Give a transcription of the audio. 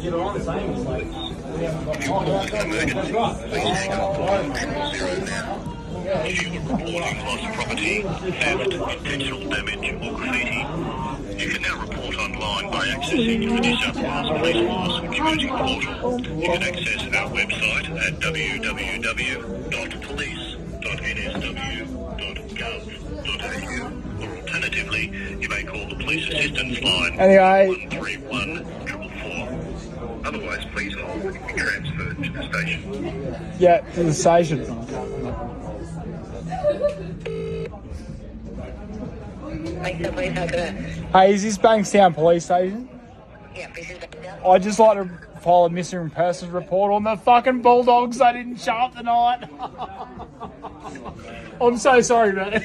Yeah, but I'm saying is like, we haven't got If you're calling an emergency, please hang up or dial 000 now. If you are reporting lost property, theft, intentional damage, or graffiti, you can now report online by accessing the New South Wales Police Force Community Portal. You can access our website at www.police.nsw.gov.au, or alternatively, you may call the Police Assistance Line Anyway. 131 444. Otherwise, please hold and be transferred to the station. Yeah, to the station. Hey, is this Bankstown Police Station? Yeah, this is Bankstown. I'd just like to file a missing persons report on the fucking Bulldogs. They didn't show up tonight. I'm so sorry, man.